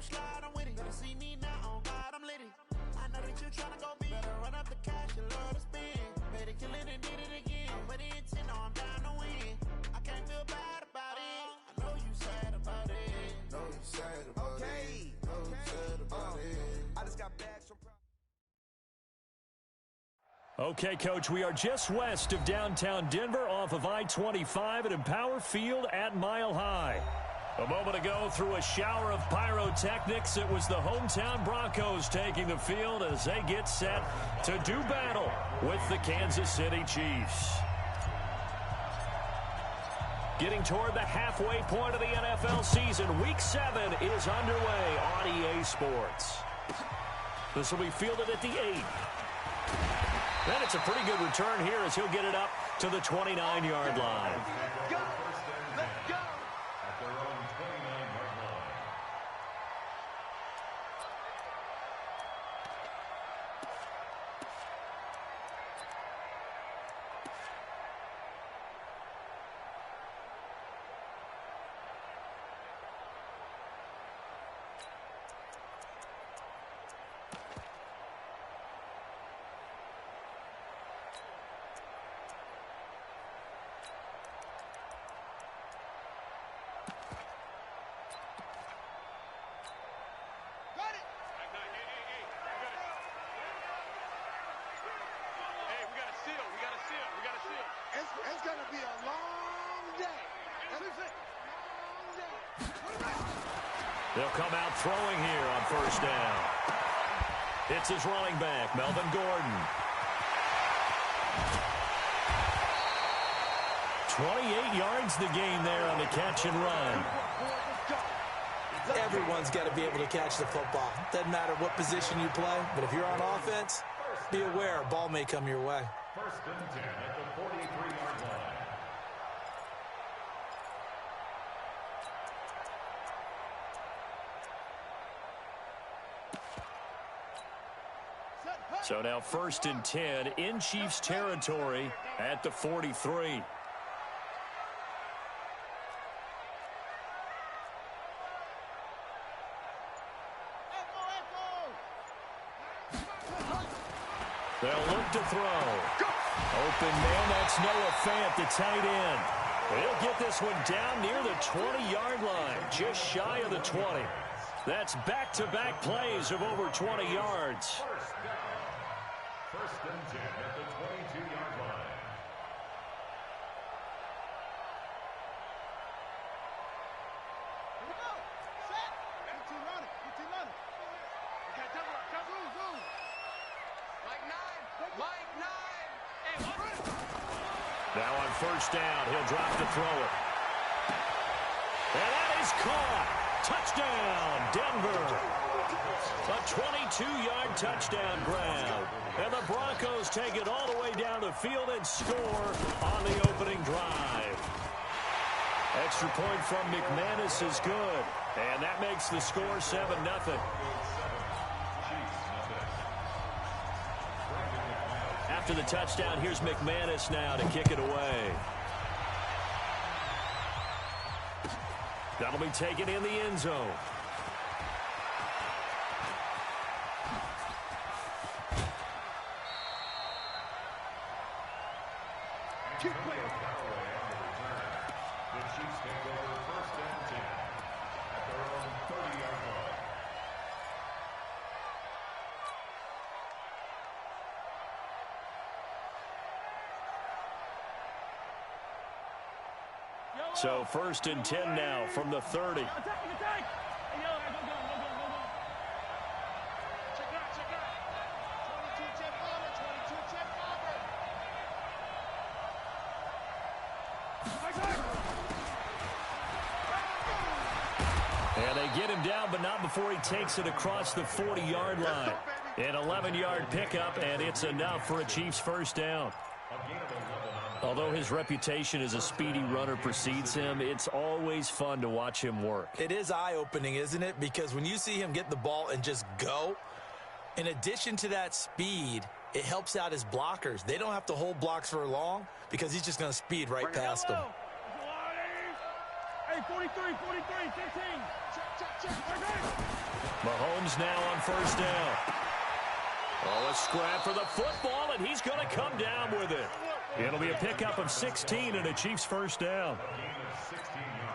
don't slide, I'm with it. Better see me now, oh God, I'm litty. I know that you tryna go big. Better run up the cash, you love to spend. Better kill it and did it again. I'm with it, no, I'm down to win. I can't feel bad about it. I know you sad about it. Know you sad about it. Know you sad about it. I just got bags from. Okay, Coach, we are just west of downtown Denver off of I-25 at Empower Field at Mile High. A moment ago, through a shower of pyrotechnics, it was the hometown Broncos taking the field as they get set to do battle with the Kansas City Chiefs. Getting toward the halfway point of the NFL season, Week 7 is underway on EA Sports. This will be fielded at the 8. Then it's a pretty good return here as he'll get it up to the 29-yard line. Go! Let's go! At their own 29-yard line. It's going to be a long day. They'll come out throwing here on first down. It's his running back, Melvin Gordon. 28 yards the gain there on the catch and run. Everyone's got to be able to catch the football. Doesn't matter what position you play, but if you're on offense, be aware a ball may come your way. First and 10 at the 43-yard line. So now first and 10 in Chiefs territory at the 43. They'll look to throw. Open man, that's Noah Fant, the tight end. He'll get this one down near the 20-yard line, just shy of the 20. That's back-to-back plays of over 20 yards. First and 10 at the 22-yard line. Now on first down, he'll drop to throw it. And that is caught. Touchdown, Denver. A 22-yard touchdown grab. And the Broncos take it all the way down the field and score on the opening drive. Extra point from McManus is good. And that makes the score 7-0. After the touchdown, here's McManus now to kick it away. That'll be taken in the end zone. The Chiefs take over first and 10 at their own 30-yard line. So first and 10 now from the 30. And they get him down, but not before he takes it across the 40-yard line. An 11-yard pickup, and it's enough for a Chiefs first down. Although his reputation as a speedy runner precedes him, it's always fun to watch him work. It is eye-opening, isn't it? Because when you see him get the ball and just go, in addition to that speed, it helps out his blockers. They don't have to hold blocks for long because he's just going to speed right past them. Hey, 43, 15. Check. Mahomes now on first down. Oh, a scrap for the football, and he's going to come down with it. It'll be a pickup of 16 and a Chiefs first down.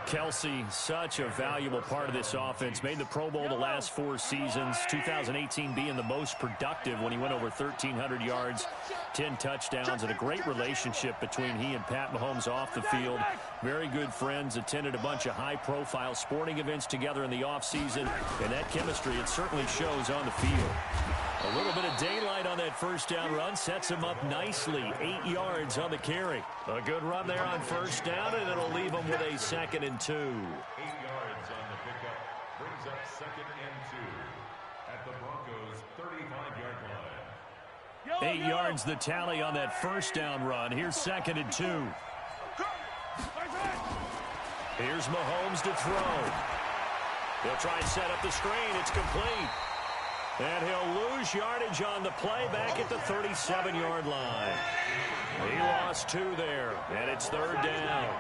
Kelsey, such a valuable part of this offense. Made the Pro Bowl the last 4 seasons. 2018 being the most productive when he went over 1,300 yards, 10 touchdowns, and a great relationship between he and Pat Mahomes off the field. Very good friends. Attended a bunch of high-profile sporting events together in the offseason. And that chemistry, it certainly shows on the field. A little bit of daylight on that first down run sets him up nicely. 8 yards on the carry. A good run there on first down, and it'll leave him with a 2nd and 2. 8 yards on the pickup brings up 2nd and 2 at the Broncos' 35-yard line. 8 yards the tally on that first down run. Here's 2nd and 2. Here's Mahomes to throw. He'll try and set up the screen. It's complete. And he'll lose yardage on the play back at the 37-yard line. He lost 2 there, and it's 3rd down.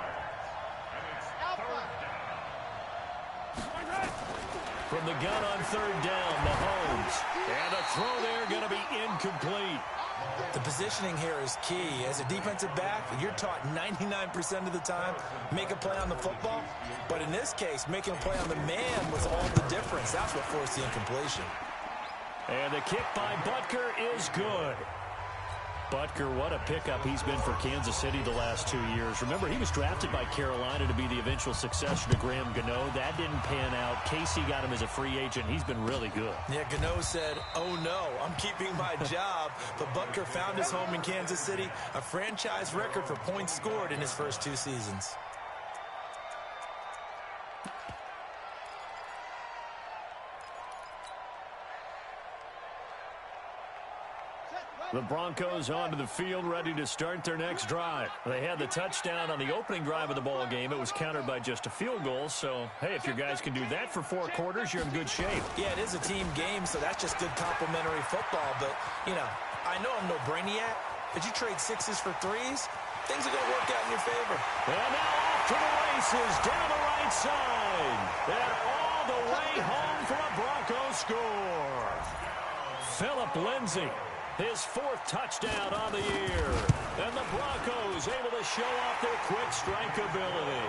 From the gun on 3rd down, Mahomes. And a throw there going to be incomplete. The positioning here is key. As a defensive back, you're taught 99% of the time, make a play on the football. But in this case, making a play on the man was all the difference. That's what forced the incompletion. And the kick by Butker is good. Butker, what a pickup he's been for Kansas City the last 2 years. Remember, he was drafted by Carolina to be the eventual successor to Graham Gano. That didn't pan out. Casey got him as a free agent. He's been really good. Yeah, Gano said, oh no, I'm keeping my job. But Butker found his home in Kansas City, a franchise record for points scored in his first 2 seasons. The Broncos onto the field, ready to start their next drive. They had the touchdown on the opening drive of the ball game. It was countered by just a field goal. So, hey, if your guys can do that for 4 quarters, you're in good shape. Yeah, it is a team game, so that's just good complimentary football. But, you know, I know I'm no brainiac, but you trade 6s for 3s, things are going to work out in your favor. And now off to the races, down the right side. And all the way home for a Broncos score. Phillip Lindsay. His 4th touchdown on the year. And the Broncos able to show off their quick strike ability.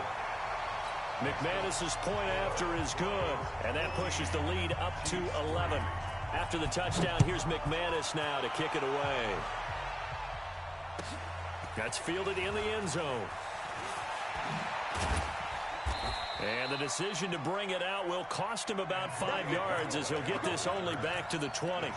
McManus's point after is good. And that pushes the lead up to 11. After the touchdown, here's McManus now to kick it away. That's fielded in the end zone. And the decision to bring it out will cost him about 5 yards as he'll get this only back to the 20.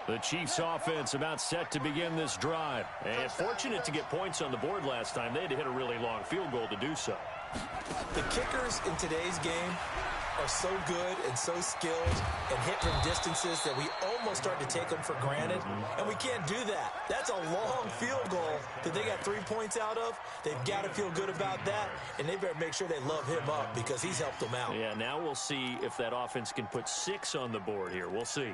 The Chiefs offense about set to begin this drive. And fortunate to get points on the board last time. They had to hit a really long field goal to do so. The kickers in today's game are so good and so skilled and hit from distances that we almost start to take them for granted. And we can't do that. That's a long field goal that they got 3 points out of. They've got to feel good about that, and they better make sure they love him up because he's helped them out. Yeah, now we'll see if that offense can put 6 on the board here. We'll see.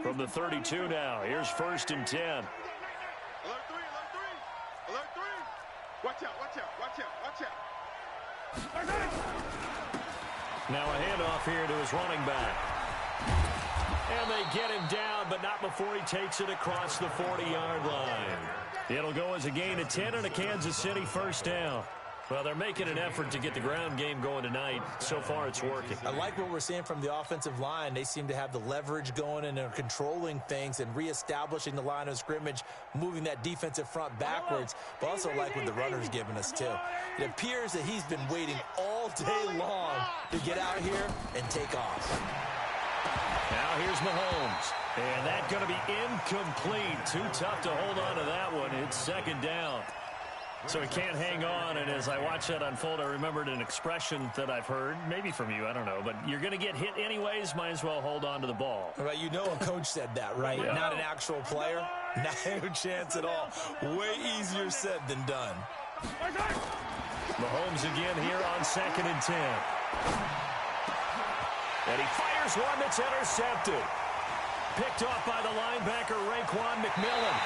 From the 32 now, here's 1st and 10. Alert 3, alert 3, alert 3. Watch out, watch out, watch out, watch out. Now a handoff here to his running back. And they get him down, but not before he takes it across the 40-yard line. It'll go as a gain of 10 and a Kansas City first down. Well, they're making an effort to get the ground game going tonight. So far, it's working. I like what we're seeing from the offensive line. They seem to have the leverage going and they're controlling things and reestablishing the line of scrimmage, moving that defensive front backwards, but also like what the runner's giving us, too. It appears that he's been waiting all day long to get out here and take off. Now here's Mahomes. And that's going to be incomplete. Too tough to hold on to that one. It's 2nd down. So he can't hang on, and as I watch that unfold, I remembered an expression that I've heard, maybe from you, I don't know, but you're going to get hit anyways, might as well hold on to the ball. Right, you know a coach said that, right? Yeah. Not an actual player? No chance at all. Way easier said than done. Mahomes again here on 2nd and 10. And he fires one that's intercepted. Picked off by the linebacker, Raekwon McMillan.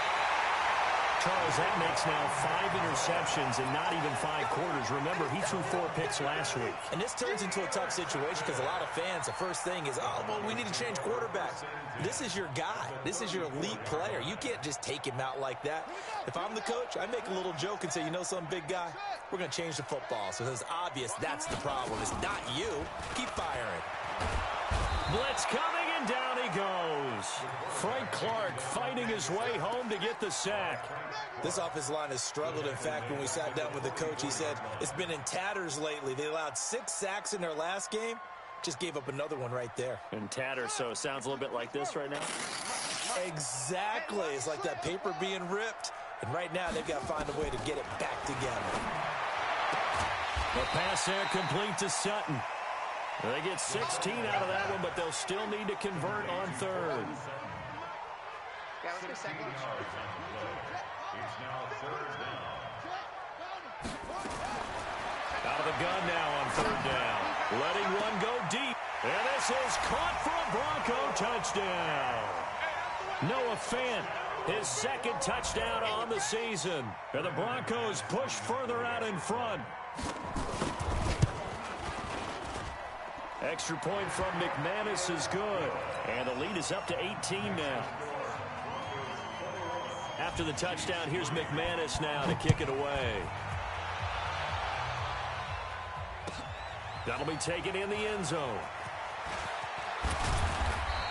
Charles, that makes now 5 interceptions in not even 5 quarters. Remember, he threw 4 picks last week. And this turns into a tough situation because a lot of fans, the first thing is, oh, well, we need to change quarterbacks. This is your guy. This is your elite player. You can't just take him out like that. If I'm the coach, I make a little joke and say, you know some big guy? We're going to change the football. So it's obvious that's the problem. It's not you. Keep firing. Blitz coming, and down he goes. Frank Clark fighting his way home to get the sack. This offensive line has struggled. In fact, when we sat down with the coach, he said it's been in tatters lately. They allowed 6 sacks in their last game. Just gave up another one right there. In tatters, so it sounds a little bit like this right now? Exactly. It's like that paper being ripped. And right now, they've got to find a way to get it back together. The pass there complete to Sutton. They get 16 out of that one, but they'll still need to convert on 3rd. It's now 3rd down. Out of the gun now on 3rd down. Letting one go deep. And this is caught for a Bronco touchdown. Noah Fant, his 2nd touchdown on the season. And the Broncos push further out in front. Extra point from McManus is good. And the lead is up to 18 now. After the touchdown, here's McManus now to kick it away. That'll be taken in the end zone.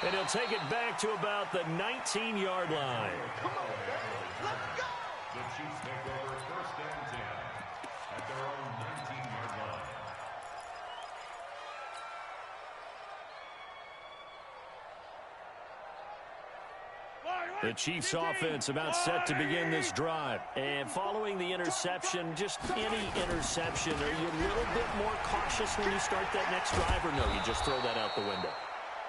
And he'll take it back to about the 19-yard line. Come on, let's go! The Chiefs take over 1st and 10 at their own 19-yard line. The Chiefs offense about set to begin this drive. And following the interception, just any interception, are you a little bit more cautious when you start that next drive, or no, you just throw that out the window?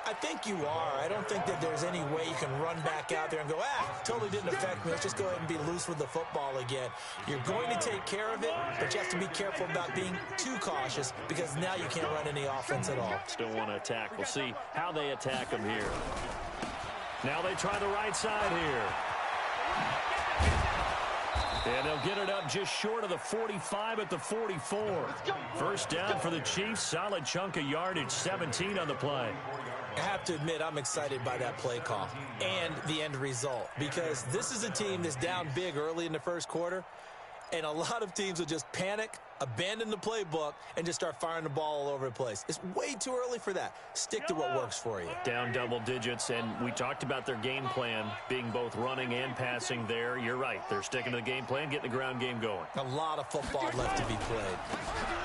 I think you are. I don't think that there's any way you can run back out there and go, totally didn't affect me. Let's just go ahead and be loose with the football again. You're going to take care of it, but you have to be careful about being too cautious because now you can't run any offense at all. Still want to attack. We'll see how they attack them here. Now they try the right side here. And they'll get it up just short of the 45 at the 44. First down for the Chiefs. Solid chunk of yardage, 17 on the play. I have to admit, I'm excited by that play call and the end result because this is a team that's down big early in the first quarter, and a lot of teams will just panic, abandon the playbook, and just start firing the ball all over the place. It's way too early for that. Stick to what works for you. Down double digits, and we talked about their game plan being both running and passing there. You're right. They're sticking to the game plan, getting the ground game going. A lot of football left to be played.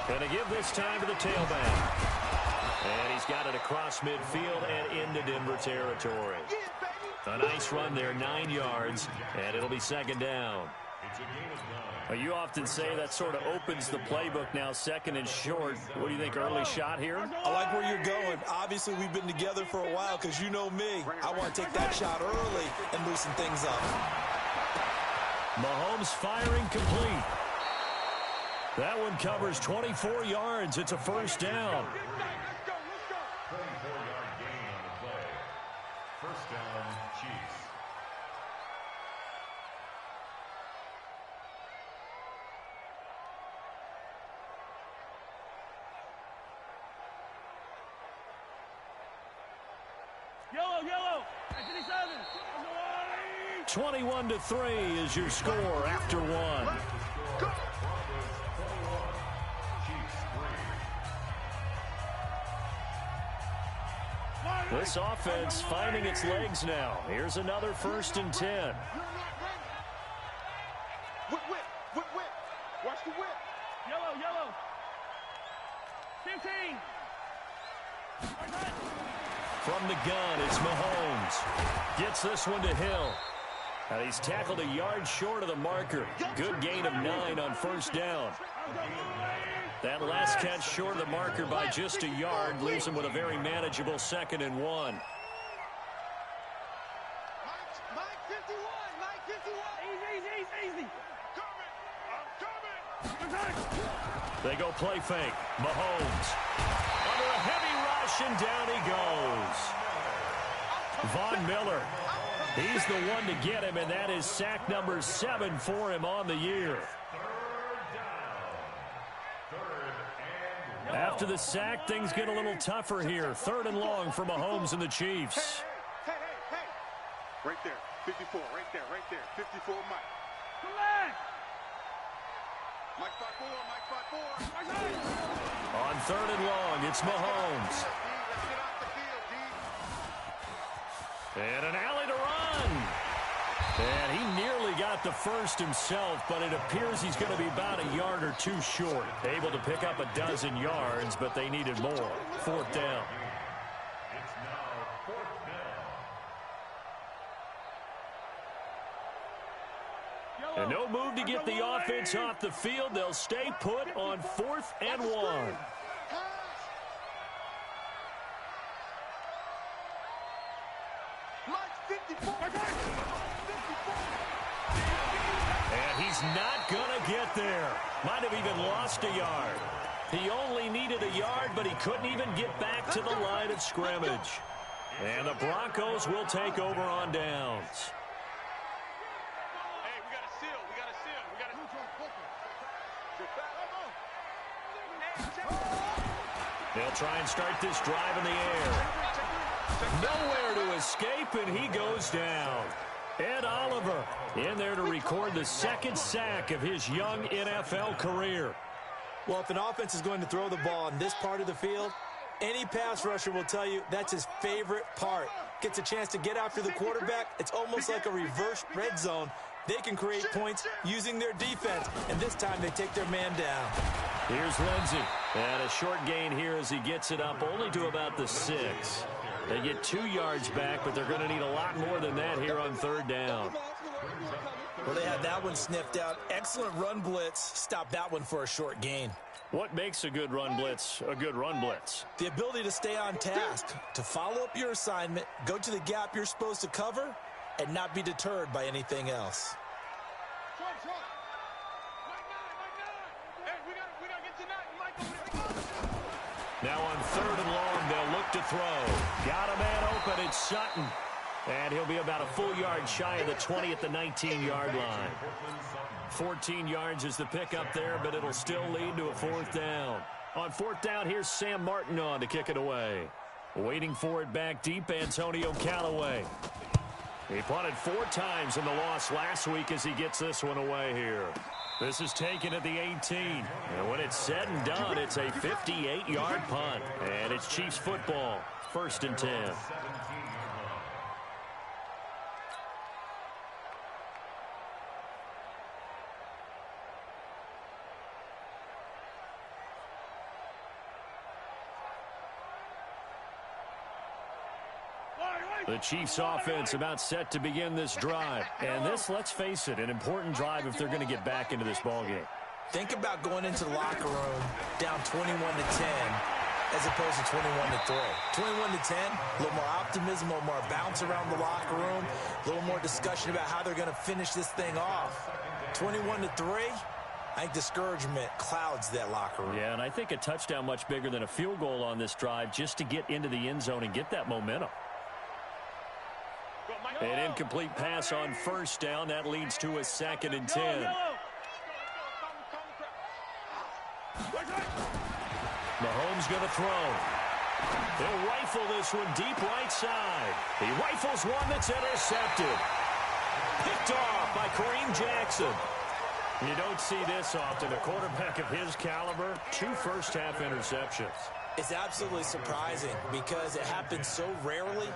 Going to give this time to the tailback. And he's got it across midfield and into Denver territory. A nice run there, 9 yards, and it'll be 2nd down. Well, you often say that sort of opens the playbook now, 2nd and short. What do you think, early shot here? I like where you're going. Obviously, we've been together for a while because you know me. I want to take that shot early and loosen things up. Mahomes firing complete. That one covers 24 yards. It's a 1st down. 24-yard gain on the play. 1st down, Chiefs. Yellow, 21-3 is your score after 1. go! This offense finding its legs now. Here's another 1st and 10. Whip. Watch the whip. Yellow. 15. From the gun, it's Mahomes. Gets this one to Hill. And he's tackled a yard short of the marker. Good gain of 9 on 1st down. That last catch short of the marker by just a yard leaves him with a very manageable 2nd and 1. Mike 51. Easy. Coming. I'm coming. They go play fake. Mahomes under a heavy rush, and down he goes. Von Miller, he's the one to get him, and that is sack number 7 for him on the year. After the sack, things get a little tougher here. 3rd and long for Mahomes and the Chiefs. Hey. Right there. 54, right there. 54, Mike. Mike 5-4. On 3rd and long, it's Mahomes. And an alley to run. And he nearly got the first himself, but it appears he's going to be about a yard or two short. Able to pick up a dozen yards, but they needed more. 4th down. It's now 4th down. And no move to get the offense off the field. They'll stay put on 4th and 1. And he's not going to get there. Might have even lost a yard. He only needed a yard, but he couldn't even get back to the line of scrimmage. And the Broncos will take over on downs. Hey, we got a seal. We got a seal. They'll try and start this drive in the air. Nowhere to escape, and he goes down. Ed Oliver in there to record the 2nd sack of his young NFL career. Well, if an offense is going to throw the ball in this part of the field, any pass rusher will tell you that's his favorite part. Gets a chance to get after the quarterback. It's almost like a reverse red zone. They can create points using their defense, and this time they take their man down. Here's Lindsey. And a short gain here as he gets it up only to about the 6. They get 2 yards back, but they're going to need a lot more than that here on 3rd down. Well, they had that one sniffed out. Excellent run blitz. Stop that one for a short gain. What makes a good run blitz a good run blitz? The ability to stay on task, to follow up your assignment, go to the gap you're supposed to cover, and not be deterred by anything else. Now on 3rd and long, they'll look to throw. Got a man open, it's Sutton. And he'll be about a full yard shy of the 20 at the 19-yard line. 14 yards is the pickup there, but it'll still lead to a 4th down. On 4th down, here's Sam Martin on to kick it away. Waiting for it back deep, Antonio Callaway. He punted 4 times in the loss last week as he gets this one away here. This is taken at the 18. And when it's said and done, it's a 58-yard punt. And it's Chiefs football, 1st and 10. The Chiefs offense about set to begin this drive. And this, let's face it, an important drive if they're going to get back into this ballgame. Think about going into the locker room down 21-10 as opposed to 21-3. 21-10, a little more optimism, a little more bounce around the locker room, a little more discussion about how they're going to finish this thing off. 21-3, I think discouragement clouds that locker room. Yeah, and I think a touchdown much bigger than a field goal on this drive just to get into the end zone and get that momentum. An incomplete pass on 1st down. That leads to a 2nd and 10. Mahomes going to throw. He'll rifle this one deep right side. He rifles one that's intercepted. Picked off by Kareem Jackson. You don't see this often. A quarterback of his caliber, 2 first-half interceptions. It's absolutely surprising because it happens so rarely.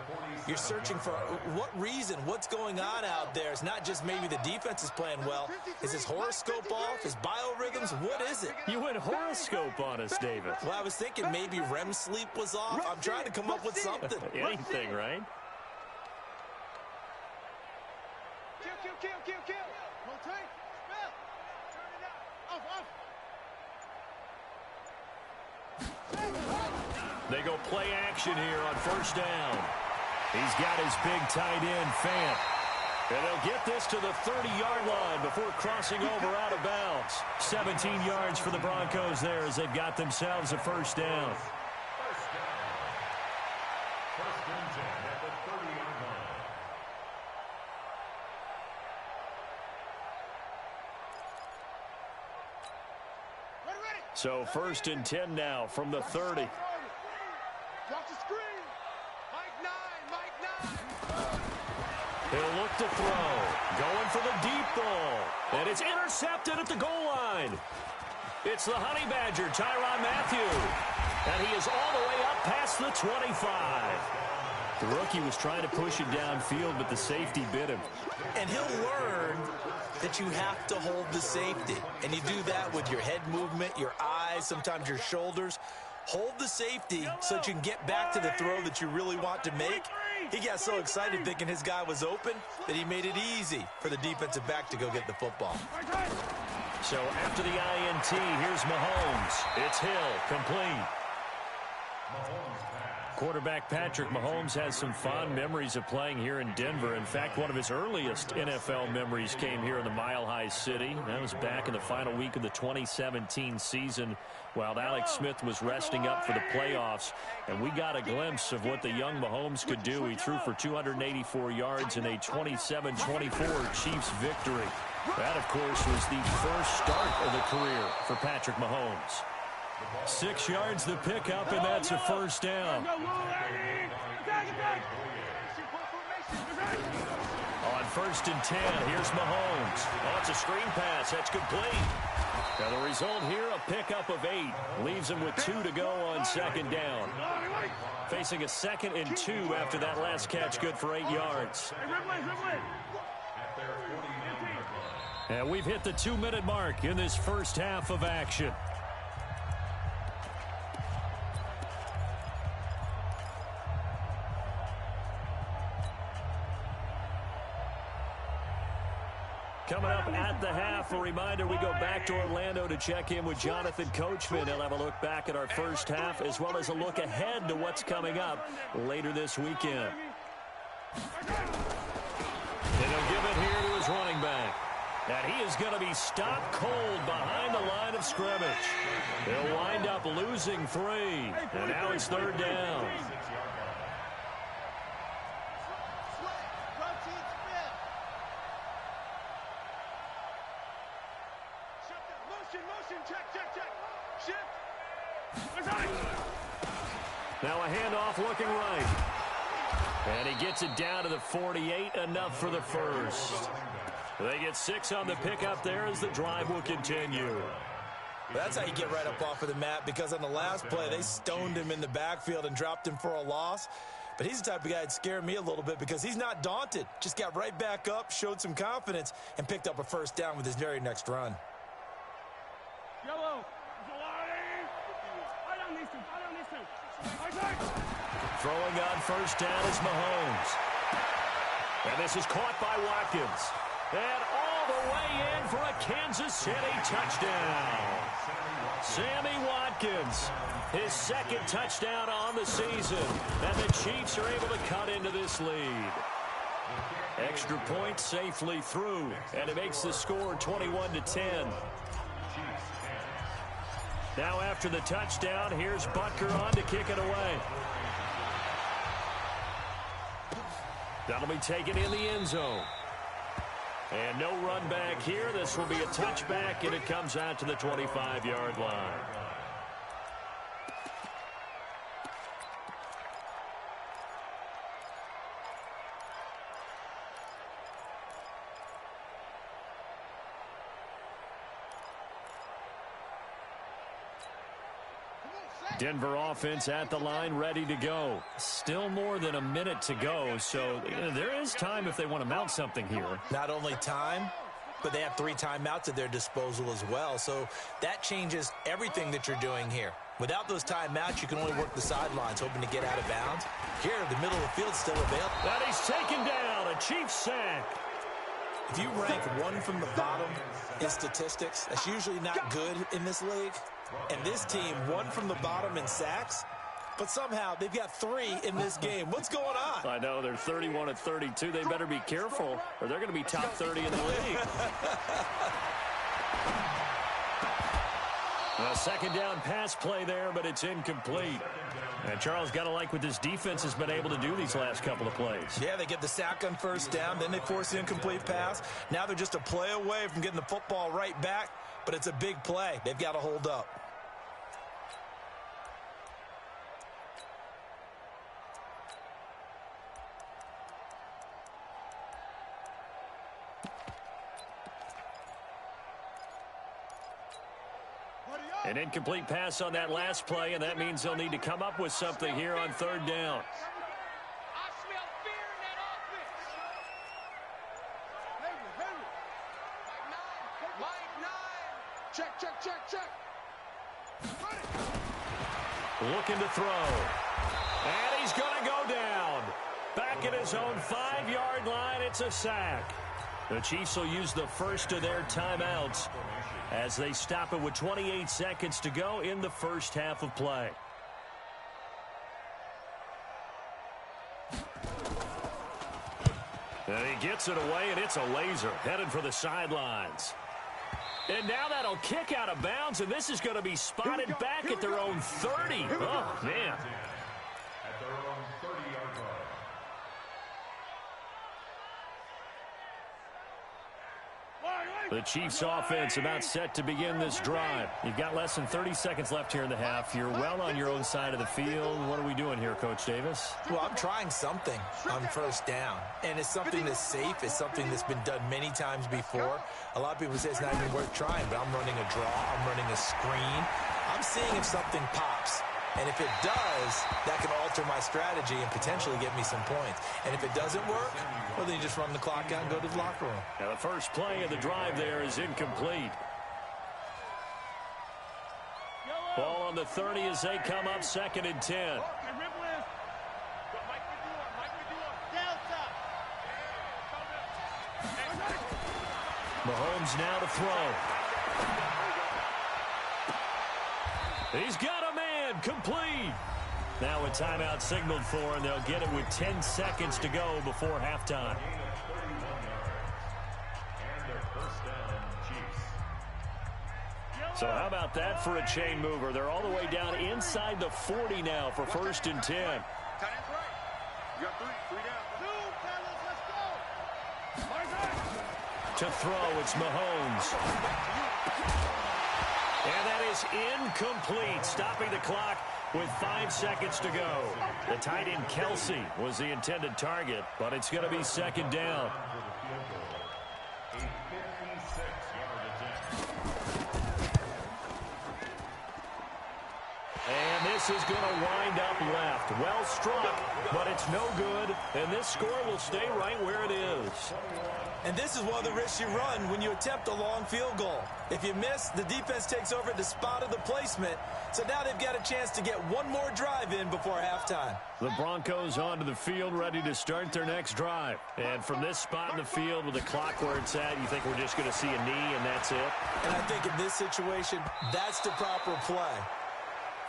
You're searching for what reason, what's going on out there. It's not just maybe the defense is playing well. Is his horoscope off? His biorhythms? What is it? You went horoscope on us, David. Well, I was thinking maybe REM sleep was off. I'm trying to come up with something. Anything, right? Kill. Rotate. Spell. Turn it out. Off. They go play action here on 1st down. He's got his big tight end, Fant. And they'll get this to the 30-yard line before crossing over out of bounds. 17 yards for the Broncos there as they've got themselves a first down. First and 10 at the 30-yard line. So first and 10 now from the 30. Drop the screen. Mike 9. He'll look to throw. Going for the deep ball. And it's intercepted at the goal line. It's the Honey Badger, Tyrann Mathieu. And he is all the way up past the 25. The rookie was trying to push it downfield, but the safety bit him. And he'll learn that you have to hold the safety. And you do that with your head movement, your eyes, sometimes your shoulders. Hold the safety so that you can get back to the throw that you really want to make. He got so excited thinking his guy was open that he made it easy for the defensive back to go get the football. So after the INT, here's Mahomes. It's Hill, complete. Quarterback Patrick Mahomes has some fond memories of playing here in Denver. In fact, one of his earliest NFL memories came here in the Mile High City. That was back in the final week of the 2017 season while Alex Smith was resting up for the playoffs. And we got a glimpse of what the young Mahomes could do. He threw for 284 yards in a 27-24 Chiefs victory. That, of course, was the first start of the career for Patrick Mahomes. 6 yards the pickup, and that's a first down. On first and 10, here's Mahomes. Oh, it's a screen pass. That's complete. Now the result here, a pickup of 8. Leaves him with 2 to go on second down. Facing a 2nd and 2 after that last catch, good for 8 yards. And we've hit the 2-minute mark in this first half of action. Coming up at the half, a reminder, we go back to Orlando to check in with Jonathan Coachman. He'll have a look back at our first half as well as a look ahead to what's coming up later this weekend. And he'll give it here to his running back. And he is going to be stopped cold behind the line of scrimmage. He'll wind up losing 3. And now it's third down. Now a handoff looking right. And he gets it down to the 48, enough for the first. They get 6 on the pickup there as the drive will continue. That's how you get right up off of the mat, because on the last play, they stoned him in the backfield and dropped him for a loss. But he's the type of guy that scared me a little bit because he's not daunted. Just got right back up, showed some confidence, and picked up a first down with his very next run. Throwing on first down is Mahomes. And this is caught by Watkins. And all the way in for a Kansas City touchdown. Sammy Watkins, his 2nd touchdown on the season. And the Chiefs are able to cut into this lead. Extra point safely through. And it makes the score 21-10. Now after the touchdown, here's Butker on to kick it away. That'll be taken in the end zone. And no run back here. This will be a touchback, and it comes out to the 25-yard line. Denver offense at the line, ready to go. Still more than a minute to go, so there is time if they want to mount something here. Not only time, but they have 3 timeouts at their disposal as well, so that changes everything that you're doing here. Without those timeouts, you can only work the sidelines, hoping to get out of bounds. Here, the middle of the field still available. And he's taken down, a Chiefs sack. If you rank 1 from the bottom in statistics, that's usually not good in this league. And this team, 1 from the bottom in sacks, but somehow they've got 3 in this game. What's going on? I know, they're 31-32. They better be careful, or they're going to be top 30 in the league. A second down pass play there, but it's incomplete. And Charles, got to like what this defense has been able to do these last couple of plays. Yeah, they get the sack on first down, then they force the incomplete pass. Now they're just a play away from getting the football right back, but it's a big play. They've got to hold up. An incomplete pass on that last play, and that means they'll need to come up with something here on third down. I smell fear in that offense. Henry. Mike 9. Check. Looking to throw. And he's going to go down. Back at his own 5-yard line, it's a sack. The Chiefs will use the first of their timeouts as they stop it with 28 seconds to go in the first half of play. And he gets it away, and it's a laser headed for the sidelines. And now that'll kick out of bounds, and this is going to be spotted back at their own 30. Oh, man. At their own 30-yard line. The Chiefs offense about set to begin this drive. You've got less than 30 seconds left here in the half. You're well on your own side of the field. What are we doing here, Coach Davis? Well, I'm trying something on first down, and it's something that's safe. It's something that's been done many times before. A lot of people say it's not even worth trying, but I'm running a draw. I'm running a screen. I'm seeing if something pops. And if it does, that can alter my strategy and potentially get me some points. And if it doesn't work, well, then you just run the clock out and go to the locker room. Now, the first play of the drive there is incomplete. Ball on the 30 as they come up, 2nd and 10. Mahomes now to throw. He's got a man, complete. Now a timeout signaled for, and they'll get it with 10 seconds to go before halftime. So how about that for a chain mover? They're all the way down inside the 40 now for 1st and 10. Tight end's right. You got 3 down. 2, fellas, let's go. To throw, it's Mahomes. And that is incomplete, stopping the clock with 5 seconds to go. The tight end, Kelsey, was the intended target, but it's going to be 2nd down. And this is going to wind up left. Well struck, but it's no good, and this score will stay right where it is. And this is one of the risks you run when you attempt a long field goal. If you miss, the defense takes over at the spot of the placement. So now they've got a chance to get one more drive in before halftime. The Broncos onto the field, ready to start their next drive. And from this spot in the field with the clock where it's at, you think we're just going to see a knee and that's it? And I think in this situation, that's the proper play.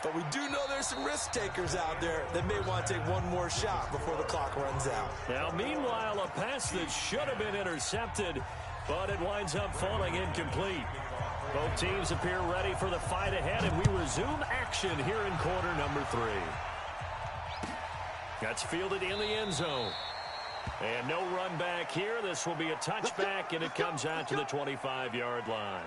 But we do know there's some risk takers out there that may want to take one more shot before the clock runs out. Now, meanwhile, a pass that should have been intercepted, but it winds up falling incomplete. Both teams appear ready for the fight ahead, and we resume action here in quarter number 3. That's fielded in the end zone. And no run back here. This will be a touchback, and it comes out to the 25-yard line.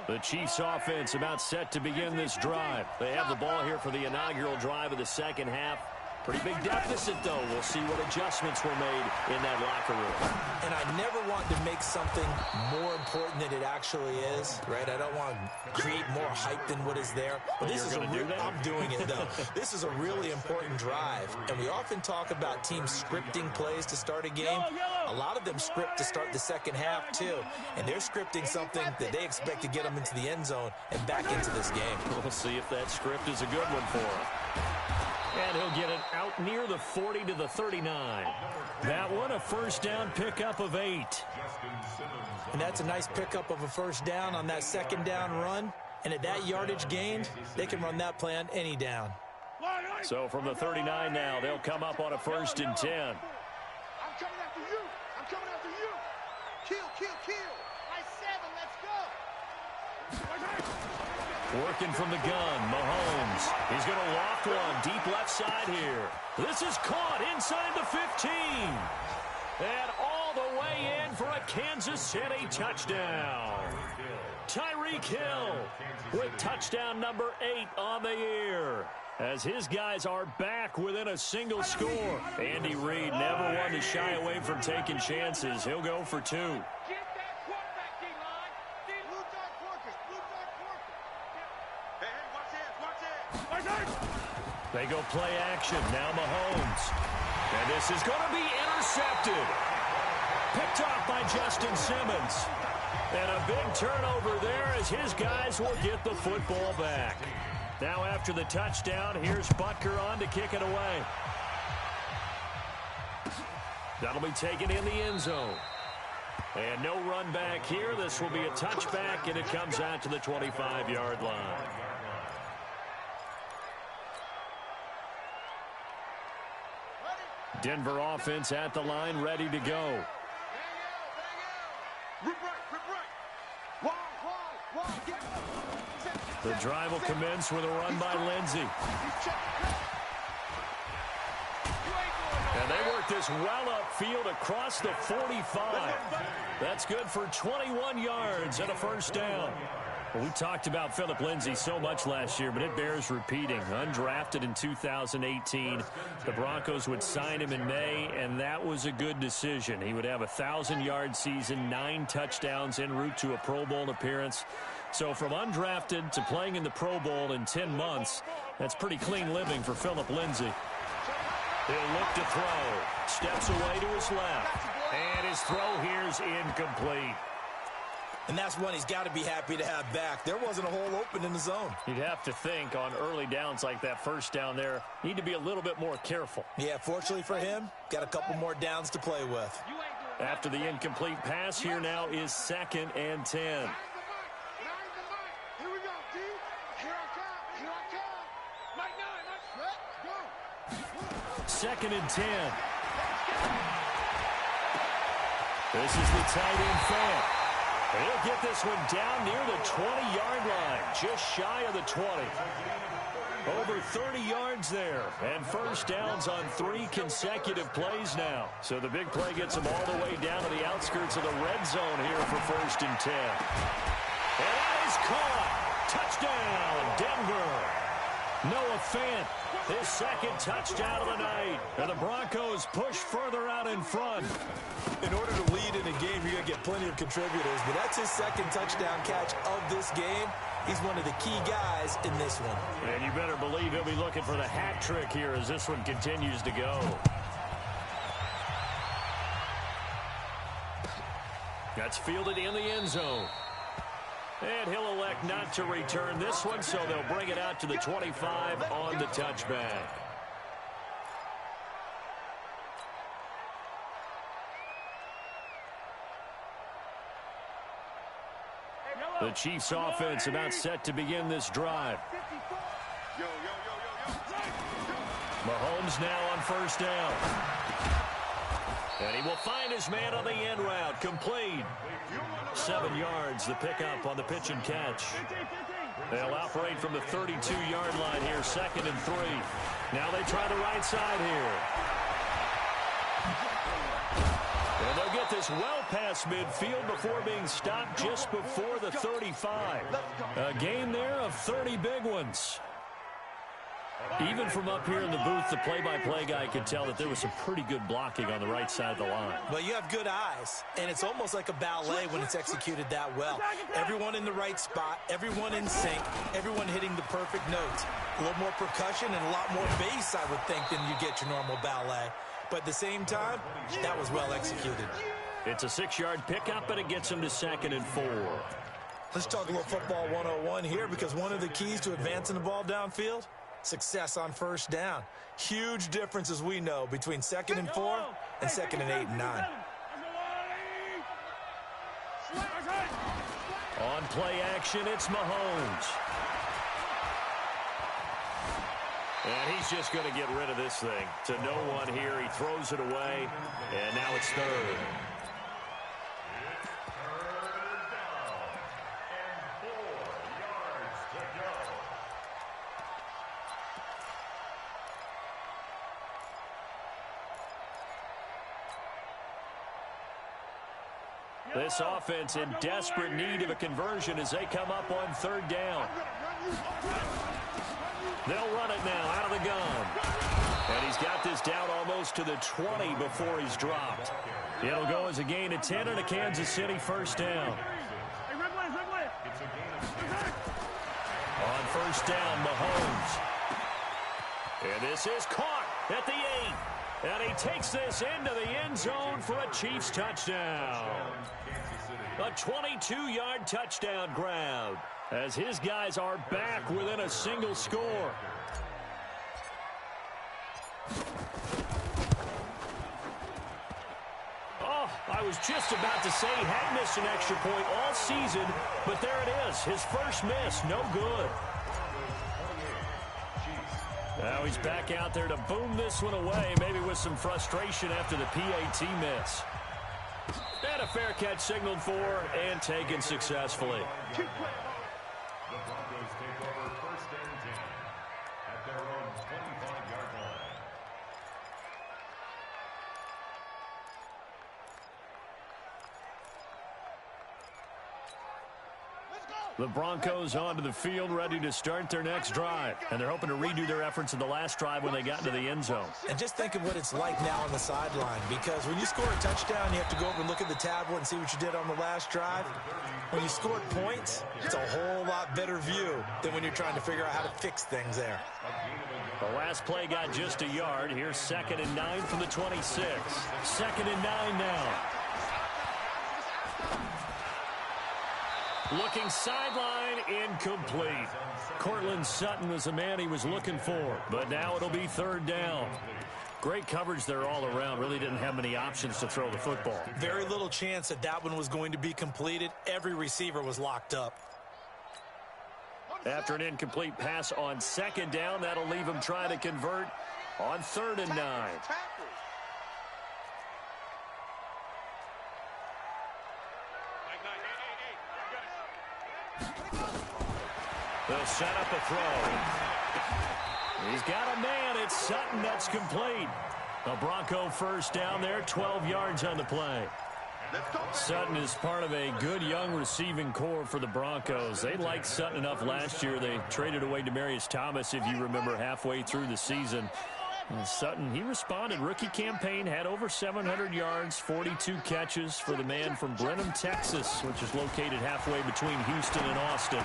The Chiefs offense about set to begin this drive. They have the ball here for the inaugural drive of the second half. Pretty big deficit, though. We'll see what adjustments were made in that locker room. And I never want to make something more important than it actually is, right? I don't want to create more hype than what is there. But this is I'm doing it, though. This is a really important drive. And we often talk about teams scripting plays to start a game. A lot of them script to start the second half, too. And they're scripting something that they expect to get them into the end zone and back into this game. We'll see if that script is a good one for him. And he'll get it out near the 40 to the 39. That one, a first down pickup of 8. And that's a nice pickup of a first down on that second down run. And at that yardage gained, they can run that play on any down. So from the 39 now, they'll come up on a 1st and 10. I'm coming after you. I'm coming after you. Kill. My 7, let's go. Working from the gun, Mahomes. He's going to loft one deep left side here. This is caught inside the 15. And all the way in for a Kansas City touchdown. Tyreek Hill with touchdown number 8 on the year, as his guys are back within a single score. Andy Reid never one to shy away from taking chances. He'll go for 2. They go play action. Now Mahomes. And this is going to be intercepted. Picked off by Justin Simmons. And a big turnover there as his guys will get the football back. Now after the touchdown, here's Butker on to kick it away. That'll be taken in the end zone. And no run back here. This will be a touchback, and it comes out to the 25-yard line. Denver offense at the line, ready to go. The drive will commence with a run by Lindsey. And they work this well upfield across the 45. That's good for 21 yards and a first down. Well, we talked about Phillip Lindsay so much last year, but it bears repeating. Undrafted in 2018. The Broncos would sign him in May, and that was a good decision. He would have a 1,000-yard season, 9 touchdowns en route to a Pro Bowl appearance. So from undrafted to playing in the Pro Bowl in 10 months, that's pretty clean living for Phillip Lindsay. He'll look to throw. Steps away to his left. And his throw here's incomplete. And that's one he's got to be happy to have back. There wasn't a hole open in the zone. You'd have to think on early downs like that first down there, need to be a little bit more careful. Yeah, fortunately for him, got a couple more downs to play with. After the incomplete pass, here now is 2nd and 10. Here we go, D. Here I come. Mike 9, go. 2nd and 10. This is the tight end fan. He'll get this one down near the 20-yard line, just shy of the 20. Over 30 yards there, and first downs on 3 consecutive plays now. So the big play gets them all the way down to the outskirts of the red zone here for 1st and 10. And that is caught. Touchdown, Denver. Noah Fant, his 2nd touchdown of the night. And the Broncos push further out in front. In order to lead in a game, you're going to get plenty of contributors, but that's his 2nd touchdown catch of this game. He's one of the key guys in this one. And you better believe he'll be looking for the hat trick here as this one continues to go. That's fielded in the end zone. And he'll elect not to return this one, so they'll bring it out to the 25 on the touchback. The Chiefs offense about set to begin this drive. Mahomes now on first down. And he will find his man on the end route. Complete. 7 yards, the pickup on the pitch and catch. They'll operate from the 32-yard line here, 2nd and 3. Now they try the right side here. And they'll get this well past midfield before being stopped just before the 35. A game there of 30 big ones. Even from up here in the booth, the play-by-play guy could tell that there was some pretty good blocking on the right side of the line. Well, you have good eyes, and it's almost like a ballet when it's executed that well. Everyone in the right spot, everyone in sync, everyone hitting the perfect notes. A little more percussion and a lot more bass, I would think, than you get your normal ballet. But at the same time, that was well executed. It's a 6-yard pickup, and it gets him to 2nd and 4. Let's talk a little football 101 here, because one of the keys to advancing the ball downfield, success on first down. Huge difference, as we know, between 2nd and 4 and 2nd and 8 and 9. On play action, it's Mahomes. And he's just going to get rid of this thing. To no one here, he throws it away, and now it's 3rd. This offense in desperate need of a conversion as they come up on 3rd down. They'll run it now out of the gun. And he's got this down almost to the 20 before he's dropped. It'll go as a gain of 10 and a Kansas City 1st down. On 1st down, Mahomes. And this is caught at the 8. And he takes this into the end zone for a Chiefs touchdown. A 22-yard touchdown grab as his guys are back within a single score. Oh, I was just about to say he had missed an extra point all season, but there it is. His first miss, no good. Now he's back out there to boom this one away, maybe with some frustration after the PAT miss. And a fair catch signaled for and taken successfully. The Broncos take over 1st and 10 at their own 25-yard line. The Broncos onto the field, ready to start their next drive. And they're hoping to redo their efforts in the last drive when they got into the end zone. And just think of what it's like now on the sideline, because when you score a touchdown, you have to go over and look at the tablet and see what you did on the last drive. When you scored points, it's a whole lot better view than when you're trying to figure out how to fix things there. The last play got just a yard. Here's 2nd and 9 from the 26. 2nd and 9 now. Looking sideline, incomplete. Cortland Sutton was the man he was looking for, but now it'll be 3rd down. Great coverage there all around. Really didn't have many options to throw the football. Very little chance that that one was going to be completed. Every receiver was locked up. After an incomplete pass on 2nd down, that'll leave him trying to convert on 3rd and 9. They'll set up a throw. He's got a man. It's Sutton. That's complete. A Bronco 1st down there, 12 yards on the play. Sutton is part of a good young receiving core for the Broncos. They liked Sutton enough last year. They traded away Demaryius Thomas, if you remember, halfway through the season. And Sutton, he responded. Rookie campaign, had over 700 yards, 42 catches for the man from Brenham, Texas, which is located halfway between Houston and Austin.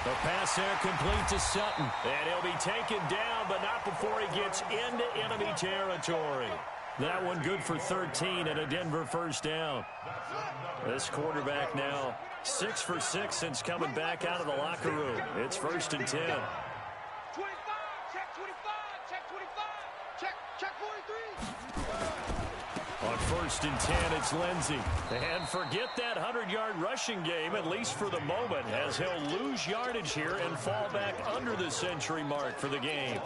The pass there complete to Sutton. And he'll be taken down, but not before he gets into enemy territory. That one good for 13 and a Denver 1st down. This quarterback now 6 for 6 since coming back out of the locker room. It's 1st and 10. 25, check 25, check 25, check 43. On 1st and 10, it's Lindsey. And forget that 100-yard rushing game, at least for the moment, as he'll lose yardage here and fall back under the century mark for the game.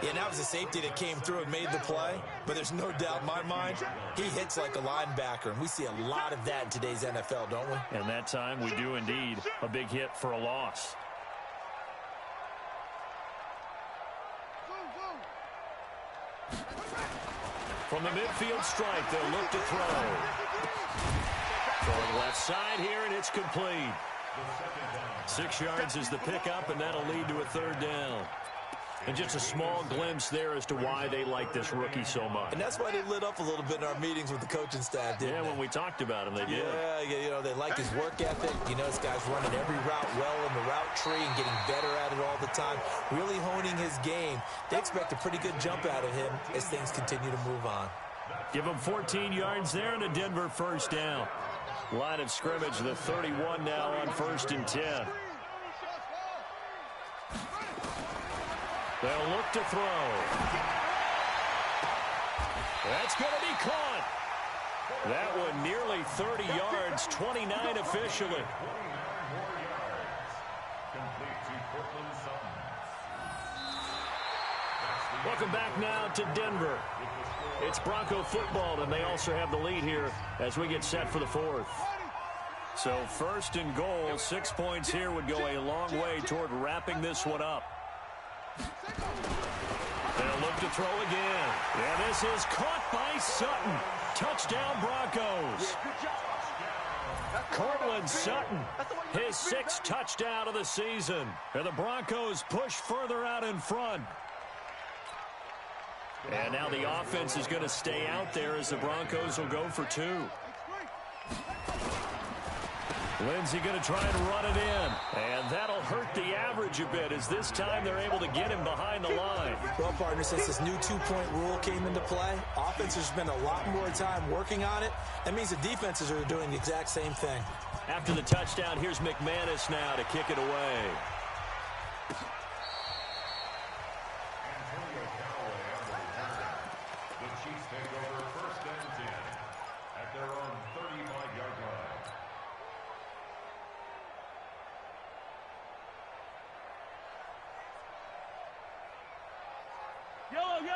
Yeah, and that was a safety that came through and made the play, but there's no doubt in my mind, he hits like a linebacker, and we see a lot of that in today's NFL, don't we? And that time, we do indeed. A big hit for a loss. From the midfield stripe, they'll look to throw. Throwing left side here, and it's complete. 6 yards is the pickup, and that'll lead to a 3rd down. And just a small glimpse there as to why they like this rookie so much. And that's why they lit up a little bit in our meetings with the coaching staff, didn't they? When we talked about him, they did. Yeah, you know, they like his work ethic. You know, this guy's running every route well in the route tree and getting better at it all the time, really honing his game. They expect a pretty good jump out of him as things continue to move on. Give him 14 yards there and a Denver first down. Line of scrimmage, the 31 now on 1st and 10. They'll look to throw. That's going to be caught. That one nearly 30 yards, 29 officially. Welcome back now to Denver. It's Bronco football, and they also have the lead here as we get set for the 4th. So 1st and goal, 6 points here would go a long way toward wrapping this one up. They'll look to throw again. And this is caught by Sutton. Touchdown Broncos. Cortland Sutton, his 6th touchdown of the season. And the Broncos push further out in front. And now the offense is going to stay out there as the Broncos will go for 2. Lindsey going to try and run it in. And that'll hurt the average a bit as this time they're able to get him behind the line. Well, partner, since this new 2-point rule came into play, offenses spend a lot more time working on it. That means the defenses are doing the exact same thing. After the touchdown, here's McManus now to kick it away.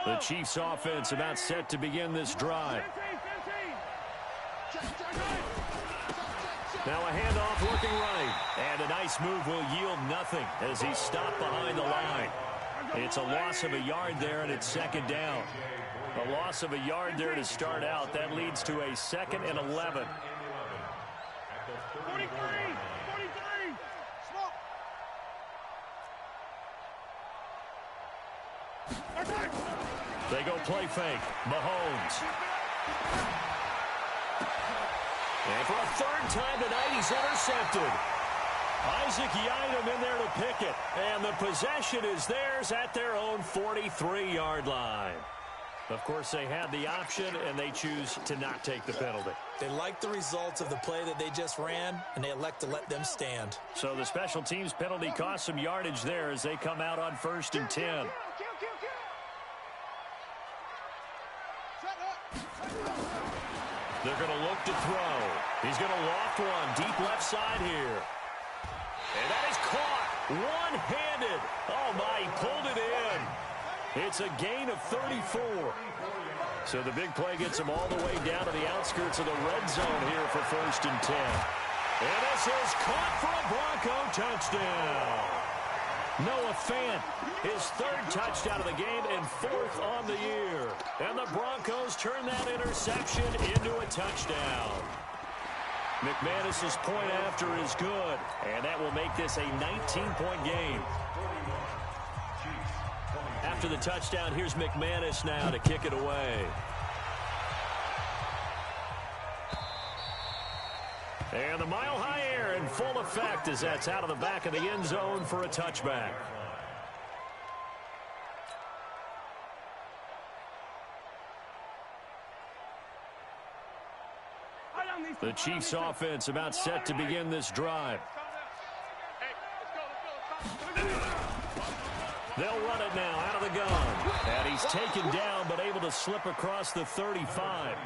The Chiefs offense about set to begin this drive. Now a handoff looking right. And a nice move will yield nothing as he's stopped behind the line. It's a loss of a yard there, and it's 2nd down. A loss of a yard there to start out. That leads to a 2nd and 11. 43. They go play fake. Mahomes. And for a 3rd time tonight, he's intercepted. Isaac Yiadom in there to pick it. And the possession is theirs at their own 43-yard line. Of course, they had the option, and they choose to not take the penalty. They like the results of the play that they just ran, and they elect to let them stand. So the special teams penalty cost some yardage there as they come out on 1st and 10. They're going to look to throw. He's going to loft one deep left side here. And that is caught one-handed. Oh, my, he pulled it in. It's a gain of 34. So the big play gets him all the way down to the outskirts of the red zone here for 1st and 10. And this is caught for a Bronco touchdown. Noah Fant, his 3rd touchdown of the game and 4th on the year. And the Broncos turn that interception into a touchdown. McManus's point after is good, and that will make this a 19-point game. After the touchdown, here's McManus now to kick it away. And the mile-high air in full effect as that's out of the back of the end zone for a touchback. The Chiefs offense about set to begin this drive. They'll run it now out of the gun. And he's taken down but able to slip across the 35.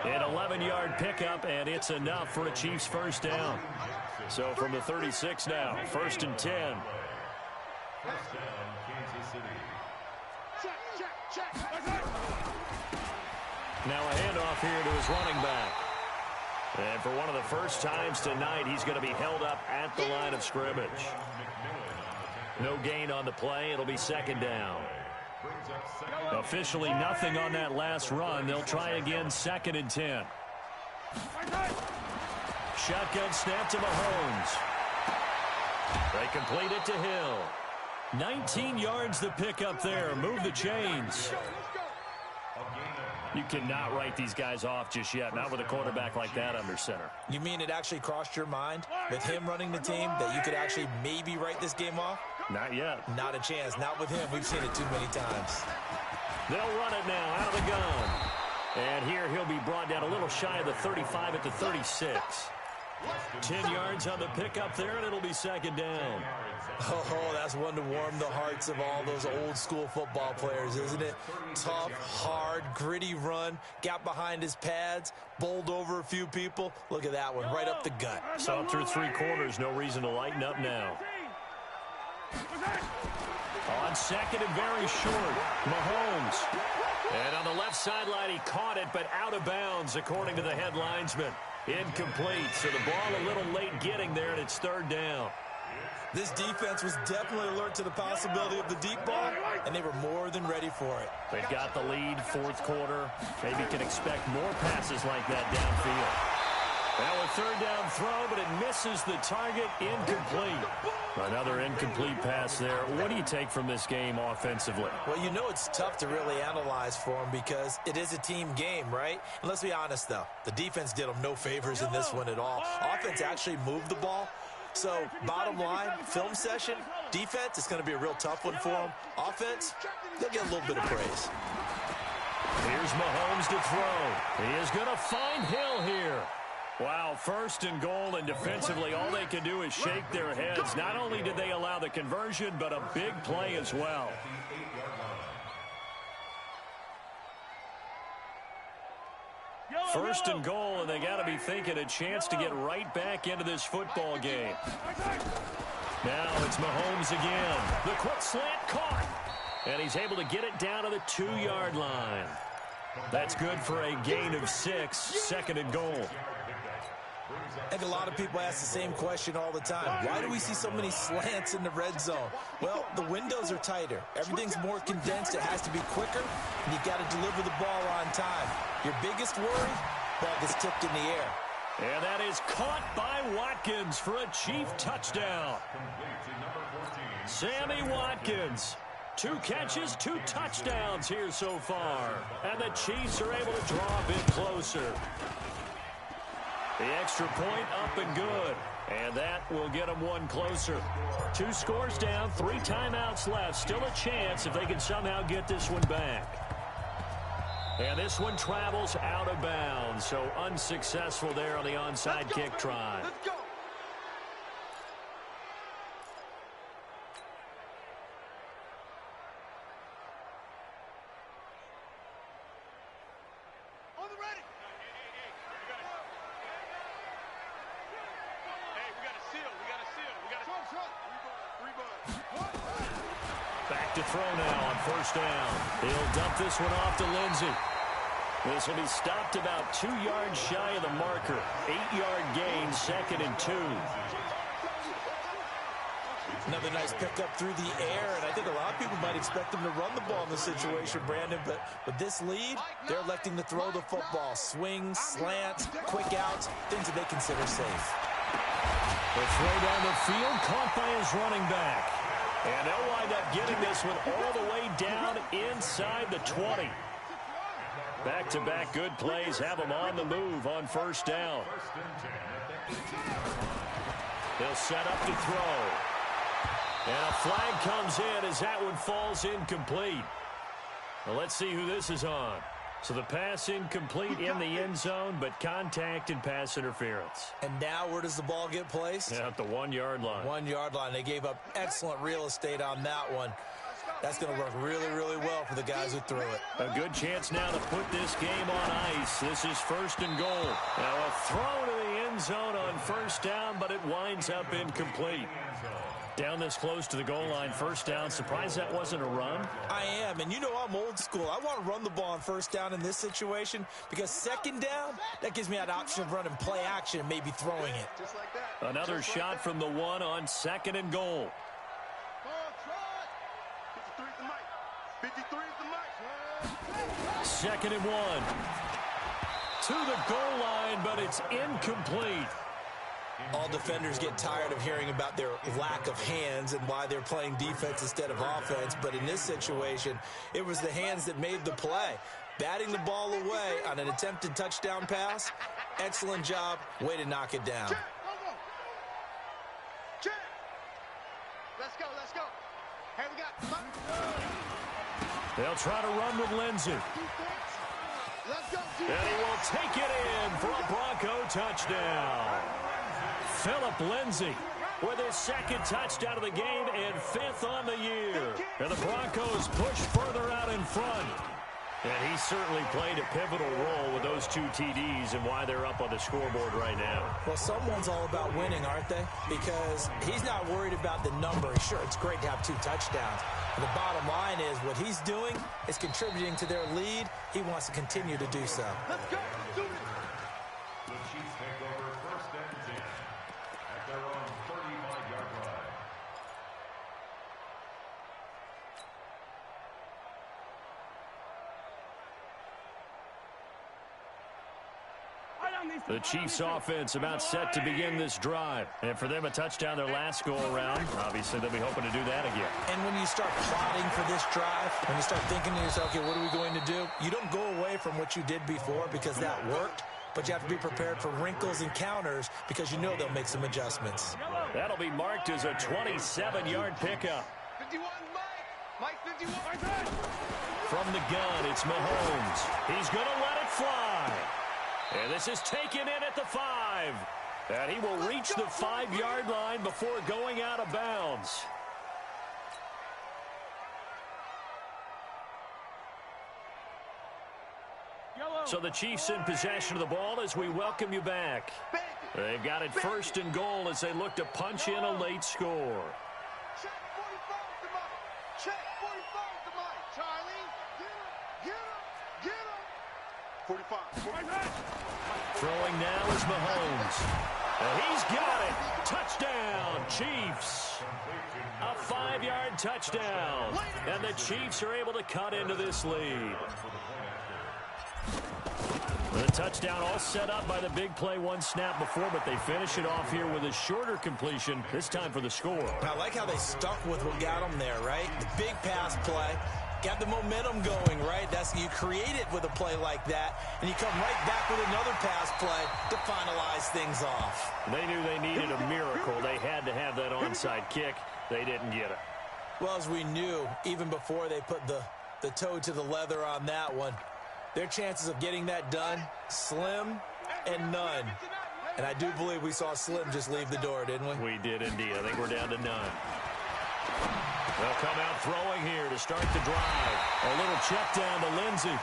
An 11-yard pickup, and it's enough for a Chiefs first down. So from the 36 now, 1st and 10. Now a handoff here to his running back. And for one of the first times tonight, he's going to be held up at the line of scrimmage. No gain on the play. It'll be 2nd down. Officially nothing on that last run. They'll try again 2nd and 10. Shotgun snap to Mahomes. They complete it to Hill. 19 yards to pick up there. Move the chains. You cannot write these guys off just yet, not with a quarterback like that under center. You mean it actually crossed your mind with him running the team that you could actually maybe write this game off? Not yet. Not a chance. Not with him. We've seen it too many times. They'll run it now out of the gun. And here he'll be brought down a little shy of the 35 at the 36. 10 yards on the pickup there, and it'll be second down. Oh, that's one to warm the hearts of all those old school football players, isn't it? Tough, hard, gritty run, got behind his pads, bowled over a few people. Look at that one, right up the gut. So through 3 quarters, no reason to lighten up now. On second and very short, Mahomes. And on the left sideline, he caught it, but out of bounds, according to the head linesman. Incomplete, so the ball a little late getting there, and it's third down. This defense was definitely alert to the possibility of the deep ball, and they were more than ready for it. They've got the lead, fourth quarter. Maybe can expect more passes like that downfield. Now a third down throw, but it misses the target, incomplete. Another incomplete pass there. What do you take from this game offensively? Well, you know it's tough to really analyze for them because it is a team game, right? And let's be honest, though. The defense did them no favors in this one at all. Offense actually moved the ball. So, bottom line, film session, defense, it's going to be a real tough one for them. Offense, they'll get a little bit of praise. Here's Mahomes to throw. He is going to find Hill here. Wow, first and goal, and defensively all they can do is shake their heads. Not only did they allow the conversion, but a big play as well. First and goal, and they got to be thinking a chance to get right back into this football game. Now it's Mahomes again. The quick slant caught. And he's able to get it down to the 2-yard line. That's good for a gain of 6, second and goal. I think a lot of people ask the same question all the time. Why do we see so many slants in the red zone? Well, the windows are tighter. Everything's more condensed. It has to be quicker, and you got to deliver the ball on time. Your biggest worry, ball gets tipped in the air. And that is caught by Watkins for a Chief touchdown. Sammy Watkins. 2 catches, 2 touchdowns here so far. And the Chiefs are able to draw a bit closer. The extra point up and good. And that will get them 1 closer. 2 scores down, 3 timeouts left. Still a chance if they can somehow get this one back. And this one travels out of bounds. So unsuccessful there on the onside kick try. Let's go. Back to throw now on first down. He'll dump this one off to Lindsey. This will be stopped about 2 yards shy of the marker. 8-yard gain, second and 2. Another nice pickup through the air, and I think a lot of people might expect them to run the ball in this situation, Brandon, but with this lead, they're electing to throw the football. Swings, slants, quick outs, things that they consider safe. The throw down the field, caught by his running back. And they'll wind up getting this one all the way down inside the 20. Back-to-back good plays have them on the move on first down. They'll set up to throw. And a flag comes in as that one falls incomplete. Well, let's see who this is on. So the pass incomplete in the end zone, but contact and pass interference. And now where does the ball get placed? Yeah, at the 1-yard line. 1-yard line. They gave up excellent real estate on that one. That's going to work really, really well for the guys who threw it. A good chance now to put this game on ice. This is first and goal. Now a throw to the end zone on first down, but it winds up incomplete. Down this close to the goal line, first down. Surprised that wasn't a run? I am, and you know I'm old school. I want to run the ball on first down in this situation because second down, that gives me that option of running play action and maybe throwing it. Just like that. Another shot from the 1 on second and goal. 53 is the mic. 53 is the mic. Second and 1. To the goal line, but it's incomplete. All defenders get tired of hearing about their lack of hands and why they're playing defense instead of offense. But in this situation, it was the hands that made the play. Batting the ball away on an attempted touchdown pass, excellent job. Way to knock it down. Let's go, let's go. Hey, we got... They'll try to run with Lindsey. Let's go, And he will take it in for a Bronco touchdown. Phillip Lindsay with his second touchdown of the game and 5th on the year. And the Broncos push further out in front. And he certainly played a pivotal role with those 2 TDs and why they're up on the scoreboard right now. Well, someone's all about winning, aren't they? Because he's not worried about the number. Sure, it's great to have 2 touchdowns. And the bottom line is what he's doing is contributing to their lead. He wants to continue to do so. Let's go. Do it. The Chiefs take over 1st and 10 at their own 35-yard line. The Chiefs offense about set to begin this drive. And for them, a touchdown their last go-around. Obviously, they'll be hoping to do that again. And when you start plotting for this drive, when you start thinking to yourself, okay, what are we going to do? You don't go away from what you did before because that worked, but you have to be prepared for wrinkles and counters because you know they'll make some adjustments. That'll be marked as a 27-yard pickup. 51, Mike. Mike, 51. From the gun, it's Mahomes. He's going to let it fly. And this is taken in at the 5. And he will reach the 5-yard line before going out of bounds. So the Chiefs in possession of the ball as we welcome you back. They've got it 1st and goal as they look to punch in a late score. Check 45 to Mike. Check 45 to Mike. Charlie, get him. Get him. 45. Throwing now is Mahomes. And he's got it. Touchdown, Chiefs. A 5-yard touchdown. And the Chiefs are able to cut into this lead. The touchdown all set up by the big play 1 snap before, but they finish it off here with a shorter completion, this time for the score. I like how they stuck with what got them there, right? The big pass play. Got the momentum going, right? You create it with a play like that, and you come right back with another pass play to finalize things off. They knew they needed a miracle. They had to have that onside kick. They didn't get it. Well, as we knew, even before they put the toe to the leather on that one, their chances of getting that done, slim and none. And I do believe we saw Slim just leave the door, didn't we? We did indeed. I think we're down to none. They'll come out throwing here to start the drive. A little check down to Lindsey.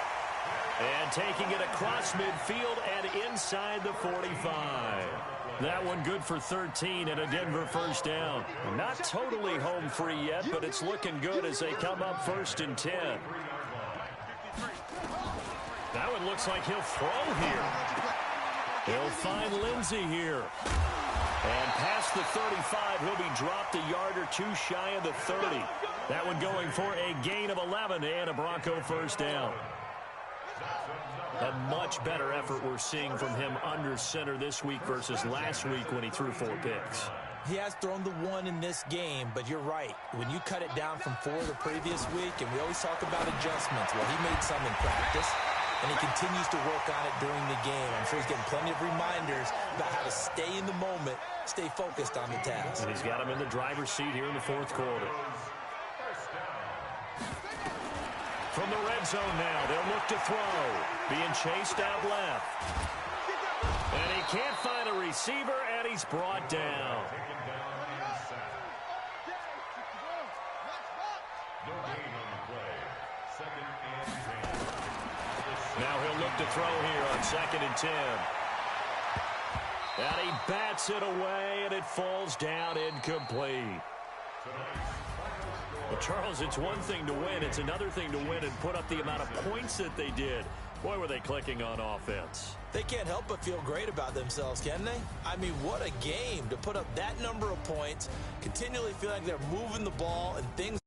And taking it across midfield and inside the 45. That one good for 13 and a Denver 1st down. Not totally home free yet, but it's looking good as they come up 1st and 10. That one looks like he'll throw here. He'll find Lindsey here. And past the 35, he'll be dropped a yard or 2 shy of the 30. That one going for a gain of 11 and a Bronco 1st down. A much better effort we're seeing from him under center this week versus last week when he threw 4 picks. He has thrown the 1 in this game, but you're right. When you cut it down from 4 the previous week, and we always talk about adjustments, well, he made some in practice, and he continues to work on it during the game. I'm sure he's getting plenty of reminders about how to stay in the moment, stay focused on the task. And he's got him in the driver's seat here in the 4th quarter. From the red zone now, they'll look to throw. Being chased out left. And he can't find a receiver, and he's brought down. Now he'll look to throw here on 2nd and 10. And he bats it away, and it falls down incomplete. Well, Charles, it's one thing to win. It's another thing to win and put up the amount of points that they did. Boy, were they clicking on offense. They can't help but feel great about themselves, can they? I mean, what a game to put up that number of points, continually feel like they're moving the ball and things